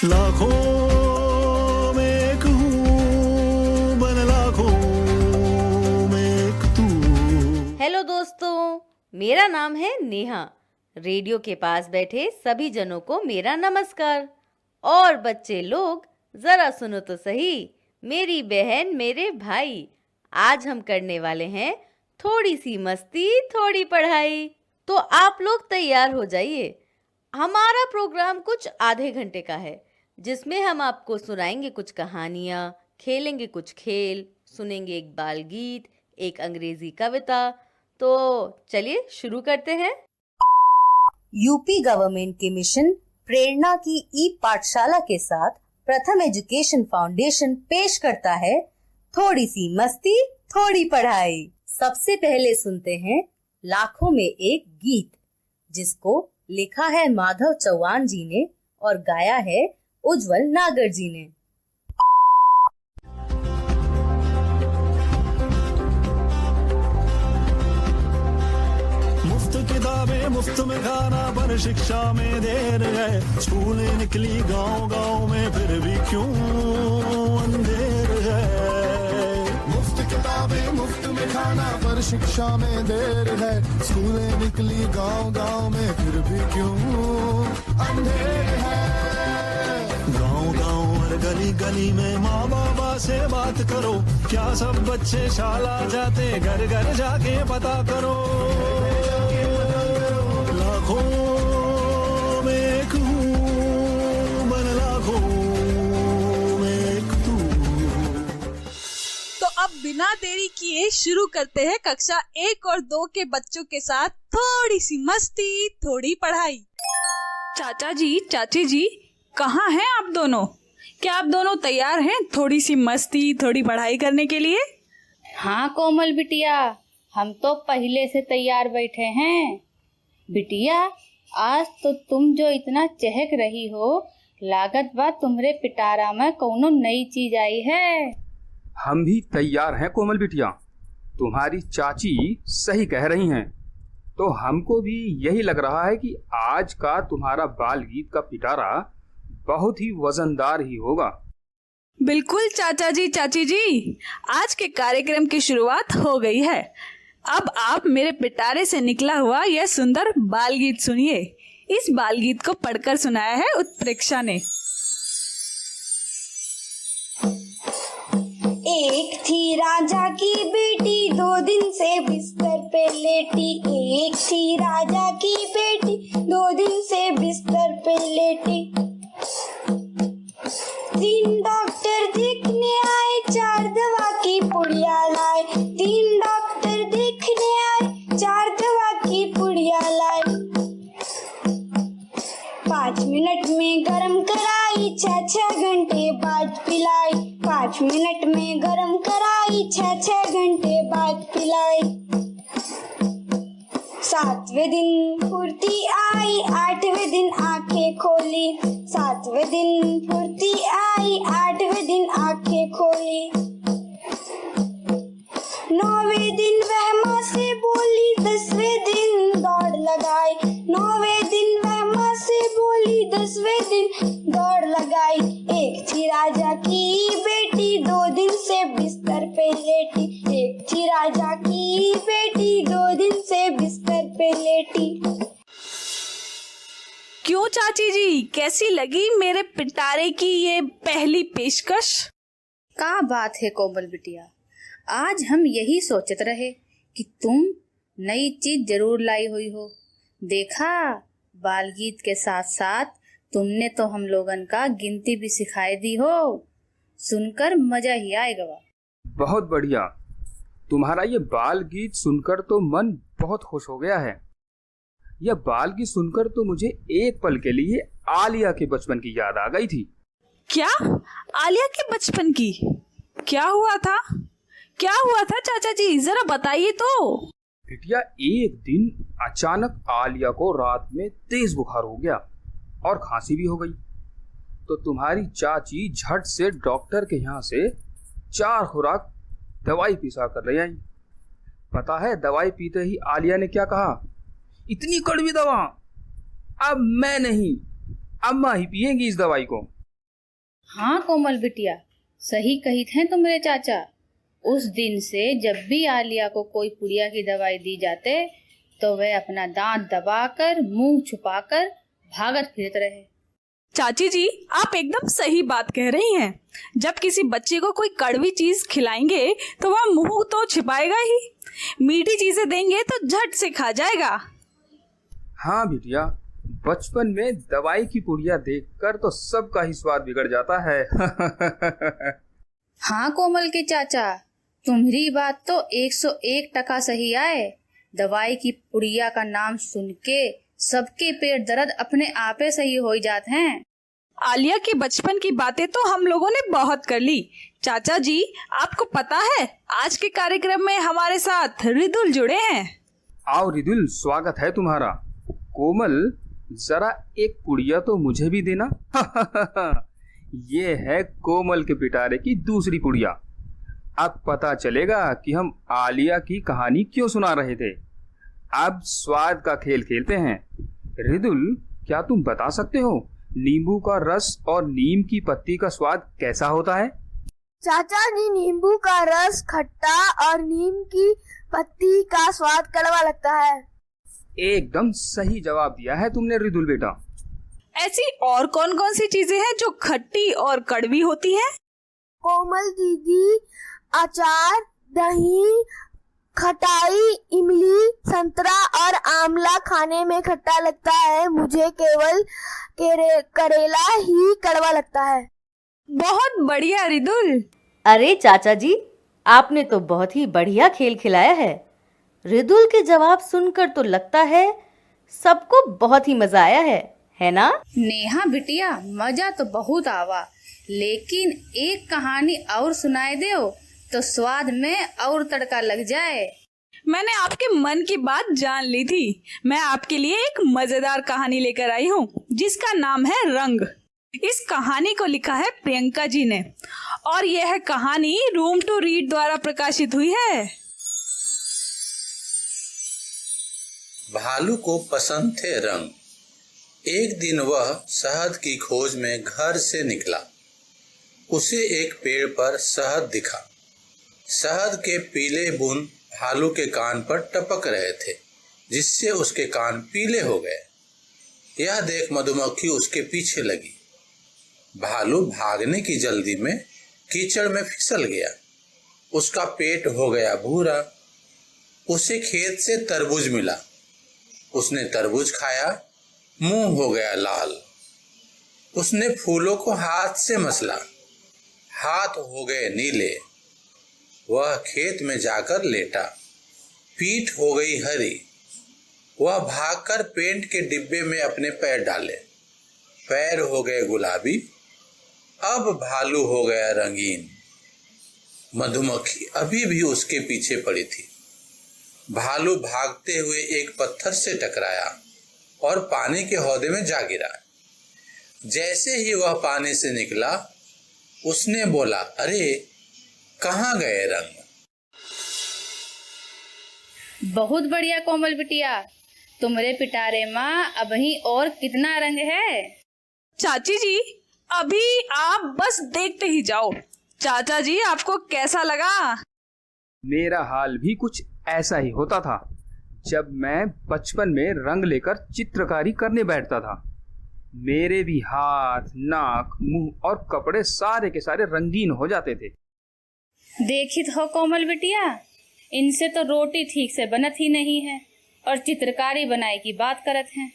लाखों में एक हूँ, बन लाखों में एक तू। हेलो दोस्तों, मेरा नाम है नेहा। रेडियो के पास बैठे सभी जनों को मेरा नमस्कार। और बच्चे लोग जरा सुनो तो सही, मेरी बहन मेरे भाई, आज हम करने वाले हैं थोड़ी सी मस्ती थोड़ी पढ़ाई। तो आप लोग तैयार हो जाइए। हमारा प्रोग्राम कुछ आधे घंटे का है, जिसमें हम आपको सुनाएंगे कुछ कहानियाँ, खेलेंगे कुछ खेल, सुनेंगे एक बाल गीत, एक अंग्रेजी कविता। तो चलिए शुरू करते हैं। यूपी गवर्नमेंट के मिशन प्रेरणा की ई पाठशाला के साथ प्रथम एजुकेशन फाउंडेशन पेश करता है थोड़ी सी मस्ती थोड़ी पढ़ाई। सबसे पहले सुनते हैं लाखों में एक गीत, जिसको लिखा है माधव चौहान जी ने और गाया है उज्जवल नागर जी ने। मुफ्त किताबें मुफ्त में खाना पर शिक्षा में देर है। स्कूलें निकली गांव-गांव में फिर भी क्यों अंधेर है। मुफ्त किताबें मुफ्त में खाना पर शिक्षा में देर है। स्कूलें निकली गांव-गांव में फिर भी क्यों अंधेर है। गांव-गांव और गली-गली में माँ बाबा से बात करो, क्या सब बच्चे शाला जाते, घर-घर जाके पता करो। लाखों में एक हूँ, बन लाखों में एक तू। तो अब बिना देरी किए शुरू करते हैं कक्षा 1 और 2 के बच्चों के साथ थोड़ी सी मस्ती थोड़ी पढ़ाई। चाचा जी, चाची जी, कहाँ हैं आप दोनों? क्या आप दोनों तैयार हैं थोड़ी सी मस्ती थोड़ी पढ़ाई करने के लिए? हाँ कोमल बिटिया, हम तो पहले से तैयार बैठे हैं। बिटिया, आज तो तुम जो इतना चहक रही हो, लागत बा तुम्हारे पिटारा में कौनो नई चीज आई है। हम भी तैयार हैं कोमल बिटिया, तुम्हारी चाची सही कह रही हैं। तो हमको भी यही लग रहा है कि आज का तुम्हारा बाल गीत का पिटारा बहुत ही वजनदार ही होगा। बिल्कुल चाचा जी, चाची जी, आज के कार्यक्रम की शुरुआत हो गई है। अब आप मेरे पिटारे से निकला हुआ यह सुंदर बाल गीत सुनिए। इस बाल गीत को पढ़कर सुनाया है उत्प्रेक्षा ने। एक थी राजा की बेटी, 2 दिन से बिस्तर पे लेटी। एक थी राजा की बेटी, 2 दिन से बिस्तर पे लेटी। 3 डॉक्टर देखने आए, 4 दवा की पुड़िया लाए। 3 डॉक्टर देखने आए, 4 दवा की पुड़िया लाए। 5 मिनट में गरम कराई, 6 घंटे बाद पिलाई। 5 मिनट में गरम कराई, 6 घंटे बाद पिलाई। 7वें दिन फुर्ती आई, 8वें दिन आंखें खोली। 7वें दिन फुर्ती आई, 8वें दिन आंखें खोली। 9वें दिन वह माँ से बोली, 10वें दिन दौड़ लगाई। 9वें दिन वह माँ से बोली, 10वें दिन दौड़ लगाई। एक थी राजा की बेटी, 2 दिन से बिस्तर पे लेटी। एक थी राजा की बेटी, 2 दिन से बिस्तर पे लेटी। क्यों चाची जी, कैसी लगी मेरे पिटारे की ये पहली पेशकश? का बात है कोमल बिटिया, आज हम यही सोचते रहे कि तुम नई चीज जरूर लाई हुई हो। देखा, बाल गीत के साथ साथ तुमने तो हम लोगन का गिनती भी सिखाई दी हो। सुनकर मजा ही आएगा। बहुत बढ़िया, तुम्हारा ये बाल गीत सुनकर तो मन बहुत खुश हो गया है। यह बाल गीत सुनकर तो मुझे एक पल के लिए आलिया के बचपन की याद आ गई थी। क्या? आलिया के बचपन की? क्या हुआ था? क्या हुआ था चाचा जी, जरा बताइए तो। बिटिया, एक दिन अचानक आलिया को रात में तेज बुखार हो गया और खांसी भी हो गई। तो तुम्हारी चाची झट से डॉक्टर के यहाँ से 4 खुराक दवाई पिसा कर ले आई। पता है दवाई पीते ही आलिया ने क्या कहा? इतनी कड़वी दवा, अब मैं नहीं, अम्मा ही पिएंगी इस दवाई को। हाँ कोमल बिटिया, सही कही थे तुम्हारे चाचा। उस दिन से जब भी आलिया को कोई पुड़िया की दवाई दी जाते तो वह अपना दांत दबाकर मुंह छुपाकर भागत फिरत रहे। चाची जी, आप एकदम सही बात कह रही हैं। जब किसी बच्चे को कोई कड़वी चीज खिलाएंगे तो वह मुंह तो छिपाएगा ही, मीठी चीजें देंगे तो झट से खा जाएगा। हाँ बिटिया, बचपन में दवाई की पुड़िया देखकर तो सबका ही स्वाद बिगड़ जाता है। हाँ कोमल के चाचा, तुम्हारी बात तो 101% सही आए। दवाई की पुड़िया का नाम सुन के सबके पेट दर्द अपने आपे सही हो जाते हैं। आलिया के बचपन की बातें तो हम लोगों ने बहुत कर ली। चाचा जी, आपको पता है आज के कार्यक्रम में हमारे साथ रिदुल जुड़े हैं। आओ रिदुल, स्वागत है तुम्हारा। कोमल, जरा एक पुड़िया तो मुझे भी देना। ये है कोमल के पिटारे की दूसरी पुड़िया। अब पता चलेगा कि हम आलिया की कहानी क्यों सुना रहे थे। अब स्वाद का खेल खेलते हैं। रिदुल, क्या तुम बता सकते हो नींबू का रस और नीम की पत्ती का स्वाद कैसा होता है? चाचा जी, नींबू का रस खट्टा और नीम की पत्ती का स्वाद कड़वा लगता है। एकदम सही जवाब दिया है तुमने रिदुल बेटा। ऐसी और कौन कौन सी चीजें हैं जो खट्टी और कड़वी होती हैं? कोमल दीदी, अचार, दही, खटाई, इमली, संतरा और आंवला खाने में खट्टा लगता है। मुझे केवल करेला ही कड़वा लगता है। बहुत बढ़िया रिदुल। अरे चाचा जी, आपने तो बहुत ही बढ़िया खेल खिलाया है। रिदुल के जवाब सुनकर तो लगता है सबको बहुत ही मजा आया है ना? नेहा बिटिया, मजा तो बहुत आवा, लेकिन एक कहानी और सुनाए दो तो स्वाद में और तड़का लग जाए। मैंने आपके मन की बात जान ली थी। मैं आपके लिए एक मजेदार कहानी लेकर आई हूँ जिसका नाम है रंग। इस कहानी को लिखा है प्रियंका जी ने और यह कहानी रूम टू रीड द्वारा प्रकाशित हुई है। भालू को पसंद थे रंग। एक दिन वह शहद की खोज में घर से निकला। उसे एक पेड़ पर शहद दिखा। शहद के पीले बूंद भालू के कान पर टपक रहे थे, जिससे उसके कान पीले हो गए। यह देख मधुमक्खी उसके पीछे लगी। भालू भागने की जल्दी में कीचड़ में फिसल गया। उसका पेट हो गया भूरा। उसे खेत से तरबूज मिला। उसने तरबूज खाया, मुंह हो गया लाल। उसने फूलों को हाथ से मसला, हाथ हो गए नीले। वह खेत में जाकर लेटा, पीठ हो गई हरी। वह भागकर पेंट के डिब्बे में अपने पैर डाले, पैर हो गए गुलाबी। अब भालू हो गया रंगीन। मधुमक्खी अभी भी उसके पीछे पड़ी थी। भालू भागते हुए एक पत्थर से टकराया और पानी के हौदे में जा गिरा। जैसे ही वह पानी से निकला, उसने बोला, अरे कहाँ गए रंग? बहुत बढ़िया कोमल बिटिया, तुम्हारे पिटारे माँ अभी और कितना रंग है। चाची जी, अभी आप बस देखते ही जाओ। चाचा जी, आपको कैसा लगा? मेरा हाल भी कुछ ऐसा ही होता था जब मैं बचपन में रंग लेकर चित्रकारी करने बैठता था। मेरे भी हाथ, नाक, मुंह और कपड़े सारे के सारे रंगीन हो जाते थे। देखी हो कोमल बिटिया, इनसे तो रोटी ठीक से बनत ही नहीं है और चित्रकारी बनाए की बात करत हैं।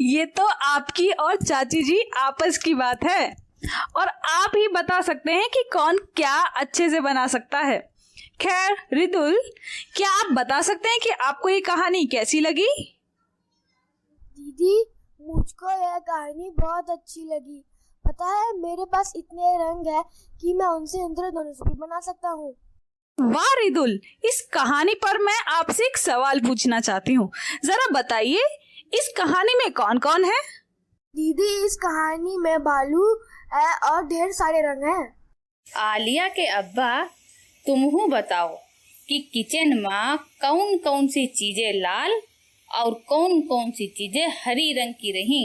ये तो आपकी और चाची जी आपस की बात है और आप ही बता सकते हैं कि कौन क्या अच्छे से बना सकता है। खैर रिदुल, क्या आप बता सकते हैं कि आपको ये कहानी कैसी लगी? दीदी, मुझको यह कहानी बहुत अच्छी लगी। पता है, मेरे पास इतने रंग है कि मैं उनसे इंद्रधनुष भी बना सकता हूँ। वाह रिदुल, इस कहानी पर मैं आपसे एक सवाल पूछना चाहती हूँ। जरा बताइए, इस कहानी में कौन कौन है? दीदी, इस कहानी में भालू है और ढेर सारे रंग हैं। आलिया के अब्बा, तुम बताओ कि किचन में कौन कौन सी चीजें लाल और कौन कौन सी चीजें हरी रंग की रही?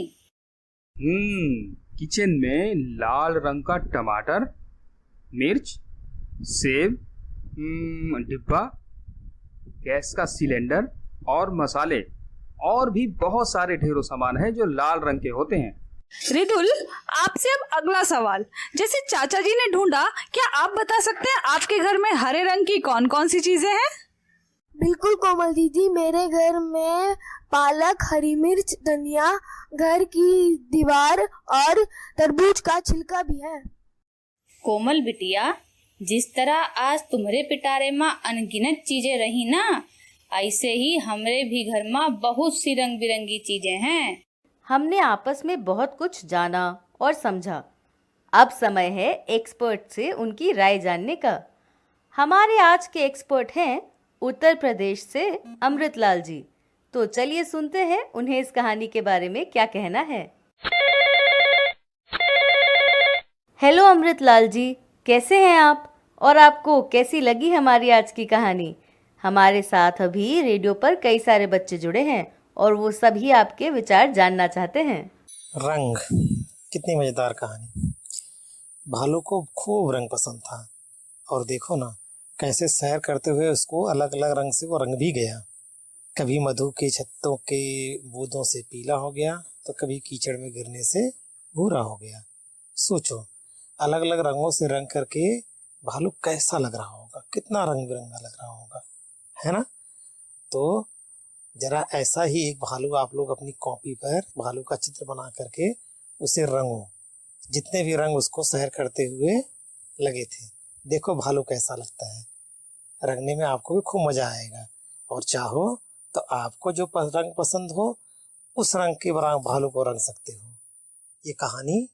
किचन में लाल रंग का टमाटर, मिर्च, सेब, डिब्बा, गैस का सिलेंडर और मसाले और भी बहुत सारे ढेरों सामान हैं जो लाल रंग के होते हैं। रिदुल, आपसे अब अगला सवाल। जैसे चाचा जी ने ढूंढा, क्या आप बता सकते हैं आपके घर में हरे रंग की कौन कौन सी चीजें हैं? बिल्कुल कोमल दीदी, मेरे घर में पालक, हरी मिर्च, धनिया, घर की दीवार और तरबूज का छिलका भी है। कोमल बिटिया, जिस तरह आज तुम्हारे पिटारे माँ अनगिनत चीजें रही ना, ऐसे ही हमरे भी घर में बहुत सी रंग बिरंगी चीजें हैं। हमने आपस में बहुत कुछ जाना और समझा। अब समय है एक्सपर्ट से उनकी राय जानने का। हमारे आज के एक्सपर्ट हैं उत्तर प्रदेश से अमृतलाल जी। तो चलिए सुनते हैं उन्हें इस कहानी के बारे में क्या कहना है। हेलो अमृतलाल जी, कैसे हैं आप और आपको कैसी लगी हमारी आज की कहानी? हमारे साथ अभी रेडियो पर कई सारे बच्चे जुड़े हैं और वो सभी आपके विचार जानना चाहते हैं। रंग, कितनी मजेदार कहानी। भालू को खूब रंग पसंद था और देखो ना कैसे सैर करते हुए उसको अलग अलग रंग से वो रंग भी गया। कभी मधु के छत्तों के बूंदों से पीला हो गया तो कभी कीचड़ में गिरने से भूरा हो गया। सोचो, अलग अलग रंगों से रंग करके भालू कैसा लग रहा होगा, कितना रंग बिरंगा लग रहा होगा, है ना? तो जरा ऐसा ही एक भालू आप लोग अपनी कॉपी पर भालू का चित्र बना करके उसे रंगो। जितने भी रंग उसको सैर करते हुए लगे थे, देखो भालू कैसा लगता है। रंगने में आपको भी खूब मजा आएगा और चाहो तो आपको जो रंग पसंद हो उस रंग के भालू को रंग सकते हो। ये कहानी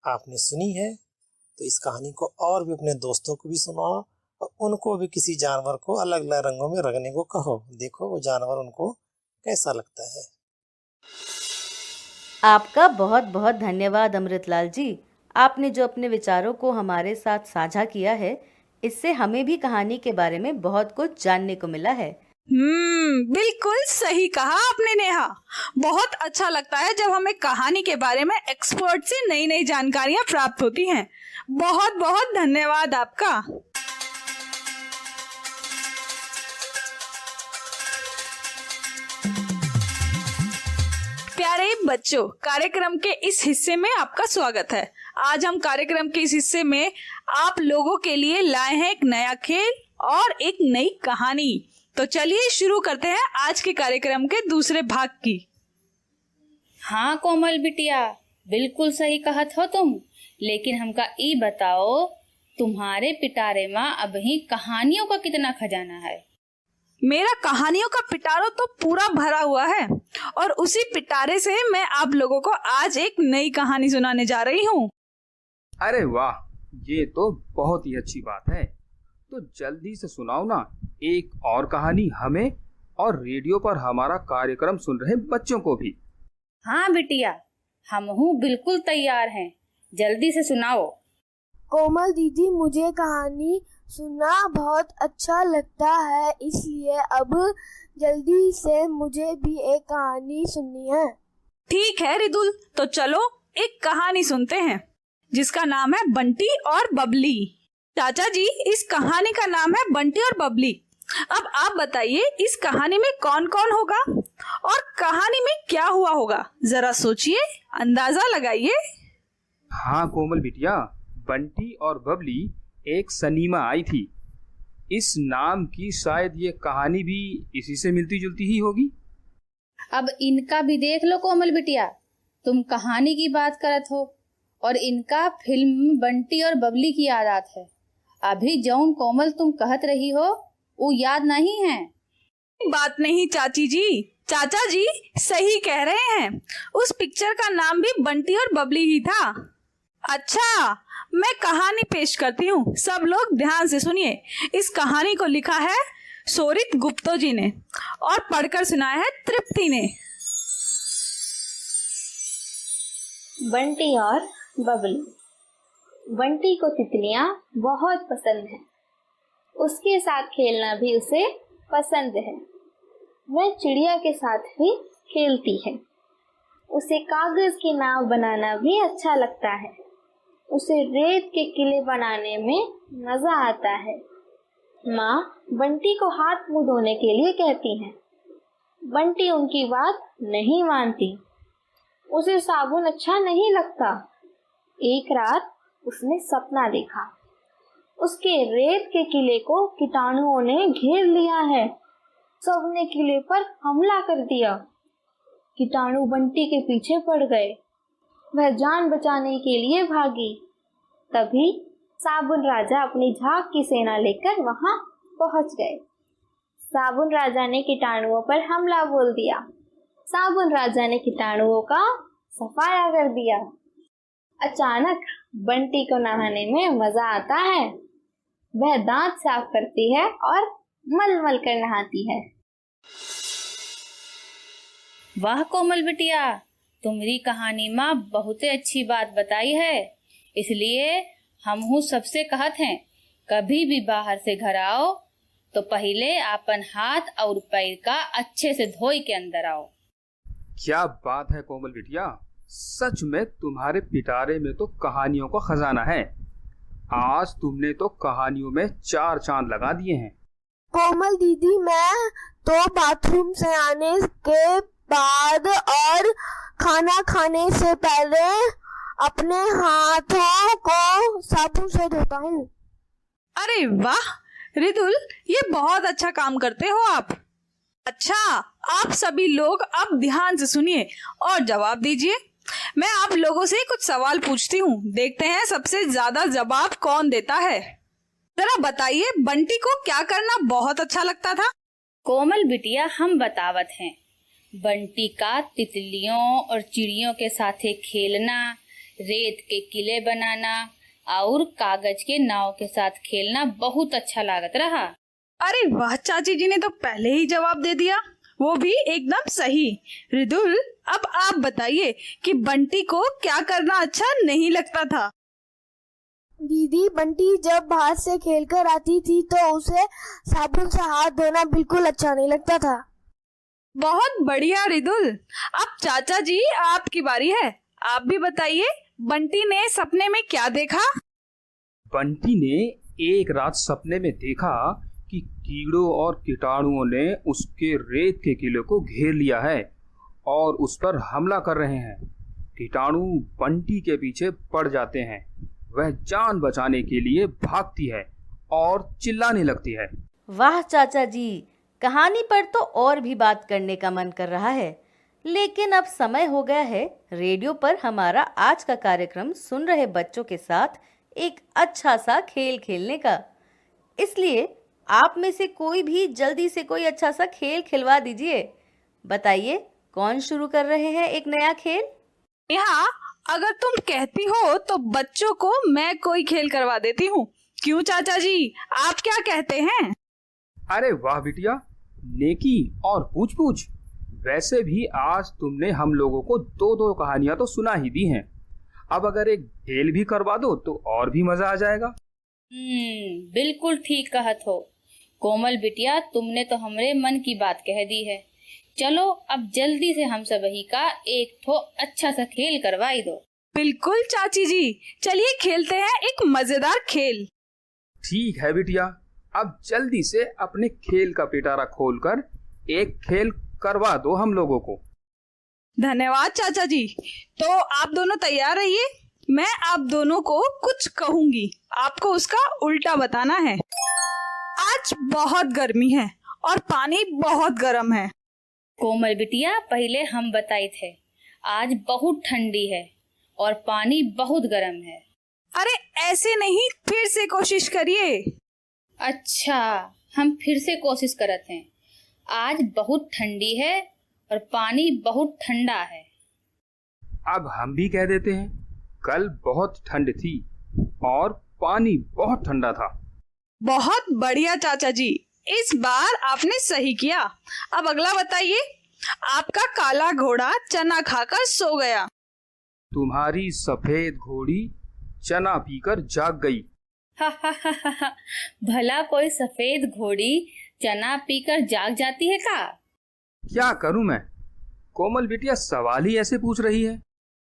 आपने सुनी है तो इस कहानी को और भी अपने दोस्तों को भी सुनाओ और उनको भी किसी जानवर को अलग अलग रंगों में रंगने को कहो। देखो वो जानवर उनको कैसा लगता है। आपका बहुत बहुत धन्यवाद अमृतलाल जी। आपने जो अपने विचारों को हमारे साथ साझा किया है, इससे हमें भी कहानी के बारे में बहुत कुछ जानने को मिला है। बिल्कुल सही कहा आपने नेहा। बहुत अच्छा लगता है जब हमें कहानी के बारे में एक्सपर्ट से नई नई जानकारियां प्राप्त होती हैं। बहुत बहुत धन्यवाद आपका। प्यारे बच्चों, कार्यक्रम के इस हिस्से में आपका स्वागत है। आज हम कार्यक्रम के इस हिस्से में आप लोगों के लिए लाए हैं एक नया खेल और एक नई कहानी। तो चलिए शुरू करते हैं आज के कार्यक्रम के दूसरे भाग की। हाँ कोमल बिटिया, बिल्कुल सही कहत हो तुम। लेकिन हमका ई बताओ, तुम्हारे पिटारे माँ अभी कहानियों का कितना खजाना है? मेरा कहानियों का पिटारा तो पूरा भरा हुआ है और उसी पिटारे से मैं आप लोगों को आज एक नई कहानी सुनाने जा रही हूँ। अरे वाह, ये तो बहुत ही अच्छी बात है। तो जल्दी से सुनाओ ना एक और कहानी हमें और रेडियो पर हमारा कार्यक्रम सुन रहे बच्चों को भी। हाँ बिटिया, हमहू बिल्कुल तैयार हैं, जल्दी से सुनाओ। कोमल दीदी, मुझे कहानी सुनना बहुत अच्छा लगता है, इसलिए अब जल्दी से मुझे भी एक कहानी सुननी है। ठीक है रिदुल, तो चलो एक कहानी सुनते हैं जिसका नाम है बंटी और बबली। चाचा जी, इस कहानी का नाम है बंटी और बबली। अब आप बताइए इस कहानी में कौन कौन होगा और कहानी में क्या हुआ होगा? जरा सोचिए, अंदाजा लगाइए। हाँ कोमल बिटिया, बंटी और बबली एक सनीमा आई थी। इस नाम की शायद ये कहानी भी इसी से मिलती जुलती ही होगी। अब इनका भी देख लो कोमल बिटिया, तुम कहानी की बात करत हो और इनका फिल्म बंटी और बबली की आदत है। अभी जौन कोमल तुम कहत रही हो वो याद नहीं है? बात नहीं चाची जी, चाचा जी सही कह रहे हैं। उस पिक्चर का नाम भी बंटी और बबली ही था। अच्छा, मैं कहानी पेश करती हूँ, सब लोग ध्यान से सुनिए। इस कहानी को लिखा है सोरित गुप्तो जी ने और पढ़कर सुनाया है तृप्ति ने। बंटी और बबली। बंटी को तितलियां बहुत पसंद है, उसके साथ खेलना भी उसे पसंद है। वह चिड़िया के साथ भी खेलती है। उसे कागज की नाव बनाना भी अच्छा लगता है। उसे रेत के किले बनाने में मजा आता है। माँ बंटी को हाथ मुंह धोने के लिए कहती हैं। बंटी उनकी बात नहीं मानती। उसे साबुन अच्छा नहीं लगता। एक रात उसने सपना देखा। उसके रेत के किले को कीटाणुओं ने घेर लिया है। सबने किले पर हमला कर दिया। कीटाणु बंटी के पीछे पड़ गए। वह जान बचाने के लिए भागी। तभी साबुन राजा अपनी झाग की सेना लेकर वहां पहुंच गए। साबुन राजा ने कीटाणुओं पर हमला बोल दिया। साबुन राजा ने कीटाणुओं का सफाया कर दिया। अचानक बंटी को नहाने में मजा आता है। वह दांत साफ करती है और मल मल कर नहाती है। वाह कोमल बिटिया, तुम्हारी कहानी माँ बहुत अच्छी बात बताई है। इसलिए हमहू सबसे कहत हैं, कभी भी बाहर से घर आओ तो पहले अपन हाथ और पैर का अच्छे से धोई के अंदर आओ। क्या बात है कोमल बिटिया, सच में तुम्हारे पिटारे में तो कहानियों का खजाना है। आज तुमने तो कहानियों में 4 चांद लगा दिए हैं। कोमल दीदी, मैं तो बाथरूम से आने के बाद और खाना खाने से पहले अपने हाथों को साबुन से धोता हूँ। अरे वाह रिदुल, ये बहुत अच्छा काम करते हो आप। अच्छा, आप सभी लोग अब ध्यान से सुनिए और जवाब दीजिए। मैं आप लोगों से कुछ सवाल पूछती हूँ, देखते हैं सबसे ज्यादा जवाब कौन देता है। जरा बताइए, बंटी को क्या करना बहुत अच्छा लगता था? कोमल बिटिया, हम बतावत हैं। बंटी का तितलियों और चिड़ियों के साथे खेलना, रेत के किले बनाना और कागज के नाव के साथ खेलना बहुत अच्छा लागत रहा। अरे वाह, चाची जी ने तो पहले ही जवाब दे दिया, वो भी एकदम सही। रिदुल, अब आप बताइए कि बंटी को क्या करना अच्छा नहीं लगता था? दीदी, बंटी जब बाहर से खेलकर आती थी तो उसे साबुन से हाथ धोना बिल्कुल अच्छा नहीं लगता था। बहुत बढ़िया रिदुल। अब चाचा जी आपकी बारी है, आप भी बताइए, बंटी ने सपने में क्या देखा? बंटी ने एक रात सपने में देखा कि कीड़ों और कीटाणुओं ने उसके रेत के किले को घेर लिया है और उस पर हमला कर रहे हैं। कीटाणु बंटी के पीछे पड़ जाते हैं। वह जान बचाने के लिए भागती है और चिल्लाने लगती है। वाह चाचा जी, कहानी पर तो और भी बात करने का मन कर रहा है, लेकिन अब समय हो गया है रेडियो पर हमारा आज का कार्यक्रम सुन रहे बच्चों के साथ एक अच्छा सा खेल खेलने का। इसलिए आप में से कोई भी जल्दी से कोई अच्छा सा खेल खिलवा दीजिए। बताइए, कौन शुरू कर रहे हैं एक नया खेल? यहाँ अगर तुम कहती हो तो बच्चों को मैं कोई खेल करवा देती हूँ। क्यों चाचा जी, आप क्या कहते हैं? अरे वाह बिटिया, नेकी और पूछ पूछ। वैसे भी आज तुमने हम लोगों को 2-2 कहानियां तो सुना ही दी हैं। अब अगर एक खेल भी करवा दो तो और भी मजा आ जाएगा। बिल्कुल ठीक कहत हो कोमल बिटिया, तुमने तो हमारे मन की बात कह दी है। चलो अब जल्दी से हम सब ही का एक तो अच्छा सा खेल करवाई दो। बिल्कुल चाची जी, चलिए खेलते हैं एक मजेदार खेल। ठीक है बिटिया, अब जल्दी से अपने खेल का पिटारा खोलकर एक खेल करवा दो हम लोगों को। धन्यवाद चाचा जी। तो आप दोनों तैयार रहिए, मैं आप दोनों को कुछ कहूंगी, आपको उसका उल्टा बताना है। आज बहुत गर्मी है और पानी बहुत गर्म है। कोमल बिटिया, पहले हम बताए थे आज बहुत ठंडी है और पानी बहुत गर्म है। अरे ऐसे नहीं, फिर से कोशिश करिए। अच्छा, हम फिर से कोशिश करत हैं। आज बहुत ठंडी है और पानी बहुत ठंडा है। अब हम भी कह देते हैं, कल बहुत ठंड थी और पानी बहुत ठंडा था। बहुत बढ़िया चाचा जी, इस बार आपने सही किया। अब अगला बताइए। आपका काला घोड़ा चना खाकर सो गया। तुम्हारी सफेद घोड़ी चना पीकर जाग गई। भला कोई सफेद घोड़ी चना पीकर जाग जाती है का? क्या करूं मैं, कोमल बिटिया सवाल ही ऐसे पूछ रही है।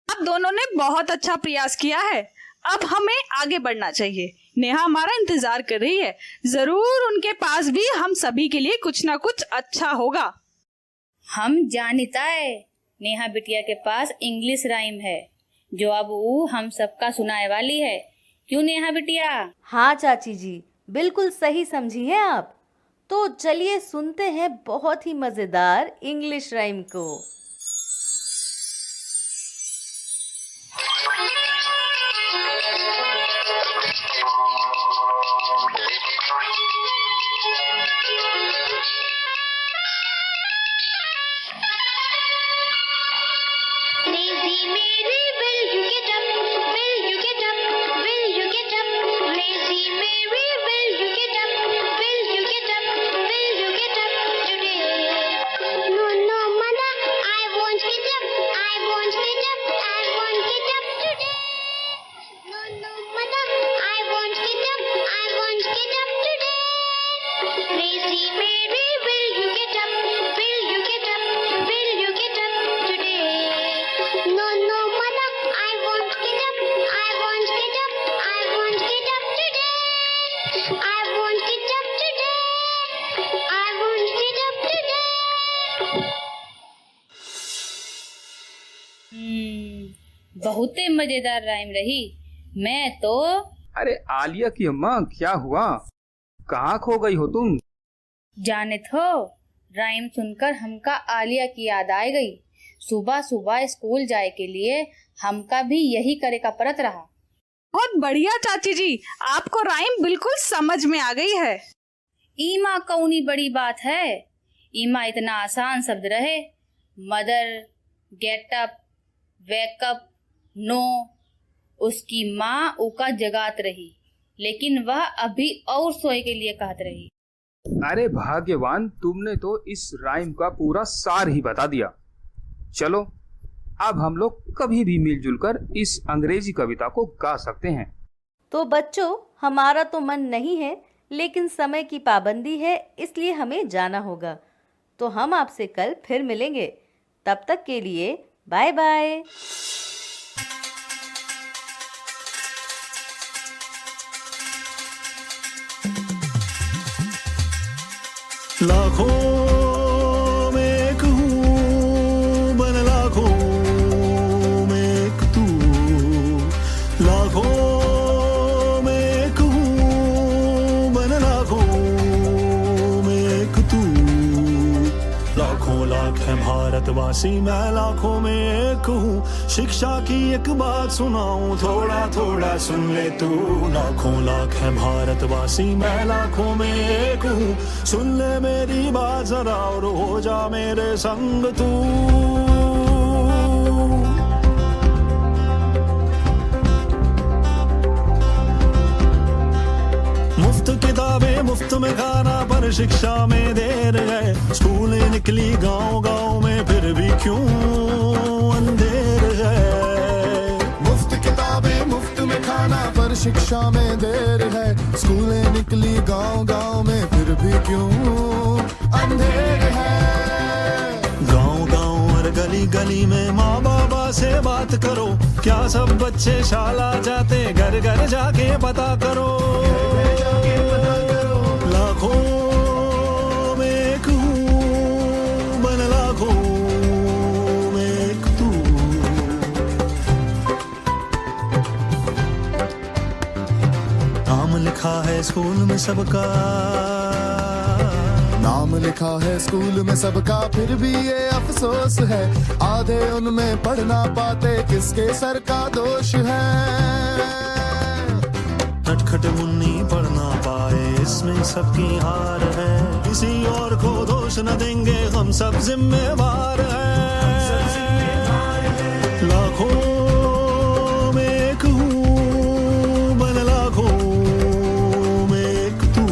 आप दोनों ने बहुत अच्छा प्रयास किया है। अब हमें आगे बढ़ना चाहिए। नेहा हमारा इंतजार कर रही है। जरूर उनके पास भी हम सभी के लिए कुछ ना कुछ अच्छा होगा। हम जानता है नेहा बिटिया के पास इंग्लिश राइम है जो अब वो हम सबका सुनाए वाली है। क्यों नेहा बिटिया? हाँ चाची जी, बिल्कुल सही समझी है आप। तो चलिए सुनते हैं बहुत ही मजेदार इंग्लिश राइम को। बहुत मजेदार राइम रही। मैं तो अरे आलिया की अम्मा, क्या हुआ? कहाँ खो गई हो तुम? जाने तो राइम सुनकर हमका आलिया की याद आ गई। सुबह सुबह स्कूल जाए के लिए हमका भी यही करे का परत रहा। बहुत बढ़िया चाची जी, आपको राइम बिल्कुल समझ में आ गई है। ईमा कौनी बड़ी बात है। ईमा इतना आसान शब्द रहे। Mother, get up, wake up, no. उसकी माँ उका जगात रही, लेकिन वह अभी और सोए के लिए कहत रही। अरे भाग्यवान, तुमने तो इस राइम का पूरा सार ही बता दिया। चलो अब हम लोग कभी भी मिलजुल कर इस अंग्रेजी कविता को गा सकते हैं। तो बच्चों, हमारा तो मन नहीं है, लेकिन समय की पाबंदी है, इसलिए हमें जाना होगा। तो हम आपसे कल फिर मिलेंगे। तब तक के लिए बाय बाय। लाखों में एक हूँ, बन लाखों में एक तू। लाखों में एक हूँ, बन लाखों में एक तू। लाखों लाख है भारतवासी, मैं लाखों में एक हूँ। शिक्षा की एक बात सुनाऊं, थोड़ा थोड़ा सुन ले तू। लाखों लाख है भारतवासी, मैं लाखों में एक हूँ। सुन ले मेरी बात जरा और हो जा मेरे संग तू। मुफ्त किताबें मुफ्त में खाना, पर शिक्षा में देर है। स्कूलें निकली गांव गांव में, फिर भी क्यों अंधेर है। मुफ्त किताबें मुफ्त में खाना, पर शिक्षा में देर है। स्कूलें निकली गांव गांव में, फिर भी क्यों अंधेर है। गांव गांव और गली गली में माँ बाबा से बात करो। क्या सब बच्चे शाला जाते, घर घर जाके पता करो। लाखों में एक हूँ, बन लाखों में एक तू। नाम लिखा है स्कूल में सबका, नाम लिखा है स्कूल में सबका, फिर भी ये अफसोस है। आधे उनमें पढ़ ना पाते, किसके सर का दोष है। नटखट मुन्नी पढ़ ना पाए, इसमें सबकी हार है। किसी और को दोष न देंगे, हम सब जिम्मेवार हैं। लाखों में एक हूँ, बन लाखों में एक तू।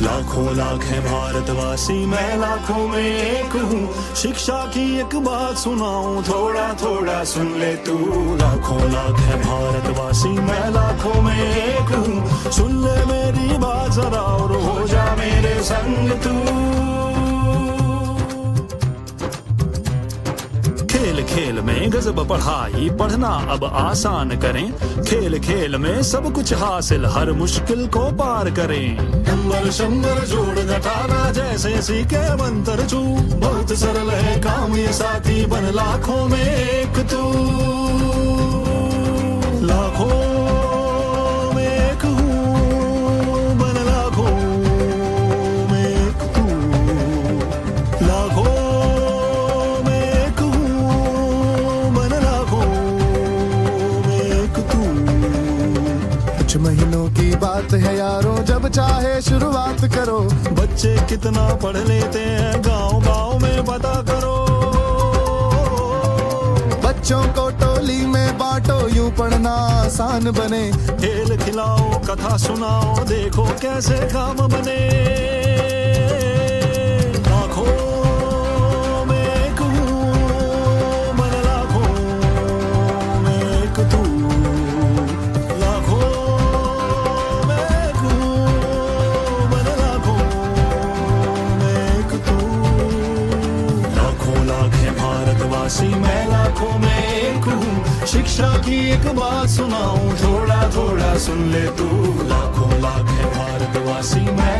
लाखों लाख है भारतवासी, मैं लाखों में एक हूँ। शिक्षा की एक बात सुनाऊं, थोड़ा थोड़ा सुन ले तू। लाखों लाख है भारतवासी, मैं लाखों में एक हूँ। सुन ले मेरी बात जरा और हो जा मेरे संग तू। में गजब पढ़ाई, पढ़ना अब आसान करें, खेल खेल में सब कुछ हासिल, हर मुश्किल को पार करें। नंबर शंबर जोड़ घटाना जैसे सीखे मंत्र छू, बहुत सरल है काम ये साथी, बन लाखों में एक तू। लाखों में एक हूँ, बन लाखों में एक तू। लाखों में एक हूँ, बन लाखों में एक तू। कुछ महीनों की बात है यारों, जब चाहे शुरुआत करो। बच्चे कितना पढ़ लेते हैं गांव गांव में पता करो। बच्चों को टोली में बांटो, यूं पढ़ना आसान बने। खेल खिलाओ, कथा सुनाओ, देखो कैसे काम बने। लाखों में एक हूँ, बन लाखों में एक तू। लाखों में एक हूँ, बन लाखों में एक तू। लाखों लाख है भारतवासी, मैं लाखों में एक हूँ। शिक्षा की एक बात सुनाऊं, थोड़ा थोड़ा सुन ले तू। लाखों लाख है भारतवासी, मैं